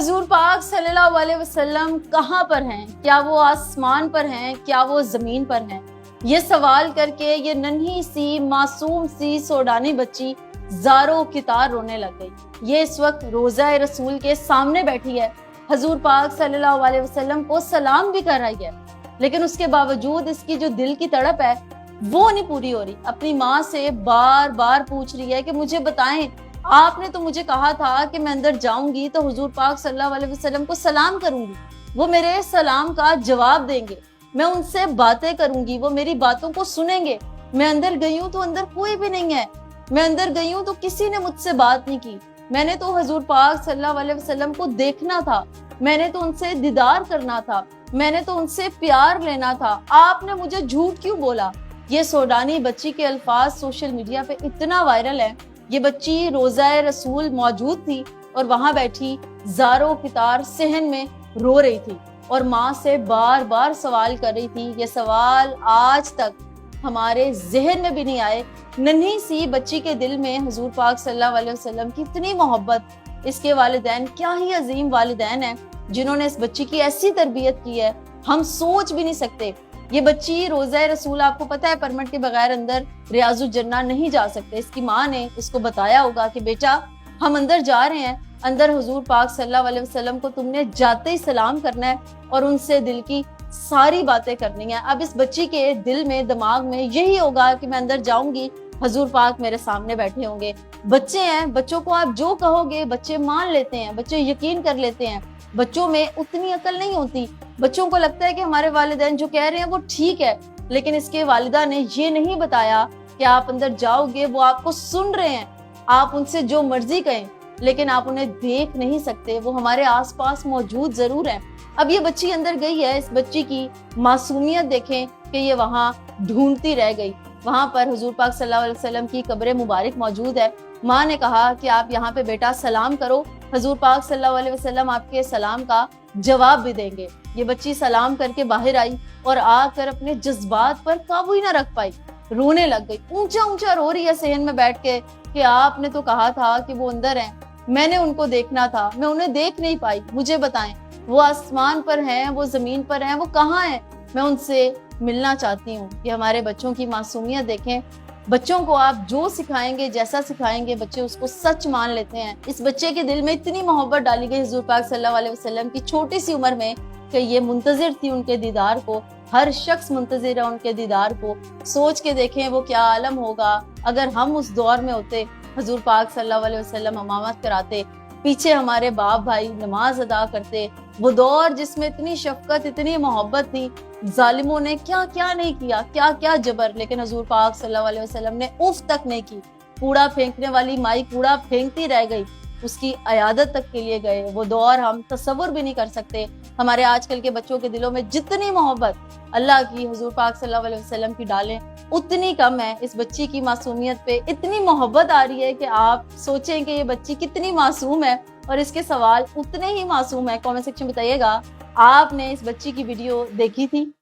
حضور پاک صلی اللہ علیہ وسلم کہاں پر ہیں؟ کیا وہ آسمان پر ہیں؟ کیا وہ زمین پر ہیں؟ یہ سوال کر کے یہ ننھی سی معصوم سی سوڈانی بچی زاروں کتار رونے لگ گئی۔ یہ اس وقت روضہ رسول کے سامنے بیٹھی ہے، حضور پاک صلی اللہ علیہ وسلم کو سلام بھی کر رہی ہے، لیکن اس کے باوجود اس کی جو دل کی تڑپ ہے وہ نہیں پوری ہو رہی۔ اپنی ماں سے بار بار پوچھ رہی ہے کہ مجھے بتائیں، آپ نے تو مجھے کہا تھا کہ میں اندر جاؤں گی تو حضور پاک صلی اللہ علیہ وسلم کو سلام کروں گی، وہ میرے سلام کا جواب دیں گے، میں ان سے باتیں کروں گی، وہ میری باتوں کو سنیں گے۔ میں اندر گئی ہوں تو اندر کوئی بھی نہیں ہے، میں اندر گئی ہوں تو کسی نے مجھ سے بات نہیں کی، میں نے تو حضور پاک صلی اللہ علیہ وسلم کو دیکھنا تھا، میں نے تو ان سے دیدار کرنا تھا، میں نے تو ان سے پیار لینا تھا، آپ نے مجھے جھوٹ کیوں بولا؟ یہ سوڈانی بچی کے الفاظ سوشل میڈیا پہ اتنا وائرل ہیں۔ یہ بچی روضہ رسول موجود تھی اور وہاں بیٹھی زاروں کتار صحن میں رو رہی تھی اور ماں سے بار بار سوال کر رہی تھی۔ یہ سوال آج تک ہمارے ذہن میں بھی نہیں آئے۔ ننھی سی بچی کے دل میں حضور پاک صلی اللہ علیہ وسلم کی اتنی محبت، اس کے والدین کیا ہی عظیم والدین ہیں جنہوں نے اس بچی کی ایسی تربیت کی ہے، ہم سوچ بھی نہیں سکتے۔ یہ بچی روضہ رسول، آپ کو پتہ ہے پرمٹ کے بغیر اندر ریاض الجنہ نہیں جا سکتے۔ اس کی ماں نے اس کو بتایا ہوگا کہ بیٹا ہم اندر جا رہے ہیں، اندر حضور پاک صلی اللہ علیہ وسلم کو تم نے جاتے ہی سلام کرنا ہے اور ان سے دل کی ساری باتیں کرنی ہیں۔ اب اس بچی کے دل میں دماغ میں یہی ہوگا کہ میں اندر جاؤں گی، حضور پاک میرے سامنے بیٹھے ہوں گے۔ بچے ہیں، بچوں کو آپ جو کہو گے بچے مان لیتے ہیں، بچے یقین کر لیتے ہیں۔ بچوں میں اتنی عقل نہیں ہوتی، بچوں کو لگتا ہے کہ ہمارے والدین جو کہہ رہے ہیں وہ ٹھیک ہے، لیکن اس کے والدہ نے یہ نہیں بتایا کہ آپ اندر جاؤ گے، وہ آپ کو سن رہے ہیں، آپ ان سے جو مرضی کہیں لیکن آپ انہیں دیکھ نہیں سکتے، وہ ہمارے آس پاس موجود ضرور ہیں۔ اب یہ بچی اندر گئی ہے، اس بچی کی معصومیت دیکھیں کہ یہ وہاں ڈھونڈتی رہ گئی۔ وہاں پر حضور پاک صلی اللہ علیہ وسلم کی قبر مبارک موجود ہے۔ ماں نے کہا کہ آپ یہاں پہ بیٹا سلام کرو، حضور پاک صلی اللہ علیہ وسلم آپ کے سلام کا جواب بھی دیں گے۔ یہ بچی سلام کر کے باہر آئی اور آ کر اپنے جذبات پر قابو ہی نہ رکھ پائی، رونے لگ گئی، اونچا اونچا رو رہی ہے صحن میں بیٹھ کے کہ آپ نے تو کہا تھا کہ وہ اندر ہیں، میں نے ان کو دیکھنا تھا، میں انہیں دیکھ نہیں پائی، مجھے بتائیں وہ آسمان پر ہیں، وہ زمین پر ہیں، وہ کہاں ہیں؟ میں ان سے ملنا چاہتی ہوں۔ یہ ہمارے بچوں کی معصومیت دیکھیں، بچوں کو آپ جو سکھائیں گے، جیسا سکھائیں گے، بچے اس کو سچ مان لیتے ہیں۔ اس بچے کے دل میں اتنی محبت ڈالی گئی حضور پاک صلی اللہ علیہ وسلم کی چھوٹی سی عمر میں کہ یہ منتظر تھی ان کے دیدار کو، ہر شخص منتظر ہے ان کے دیدار کو۔ سوچ کے دیکھیں وہ کیا عالم ہوگا اگر ہم اس دور میں ہوتے، حضور پاک صلی اللہ علیہ وسلم امامت کراتے، پیچھے ہمارے باپ بھائی نماز ادا کرتے، وہ دور جس میں اتنی شفقت، اتنی محبت تھی، ظالموں نے کیا کیا نہیں کیا، کیا کیا جبر، لیکن حضور پاک صلی اللہ علیہ وسلم نے اف تک نہیں کی۔ کوڑا پھینکنے والی مائی کوڑا پھینکتی رہ گئی، اس کی عیادت تک کے لیے گئے۔ وہ دور ہم تصور بھی نہیں کر سکتے۔ ہمارے آج کل کے بچوں کے دلوں میں جتنی محبت اللہ کی، حضور پاک صلی اللہ علیہ وسلم کی ڈالیں اتنی کم ہے۔ اس بچی کی معصومیت پہ اتنی محبت آ رہی ہے کہ آپ سوچیں کہ یہ بچی کتنی معصوم ہے اور اس کے سوال اتنے ہی معصوم ہے۔ کامنٹ سیکشن بتائیے گا آپ نے اس بچی کی ویڈیو دیکھی تھی؟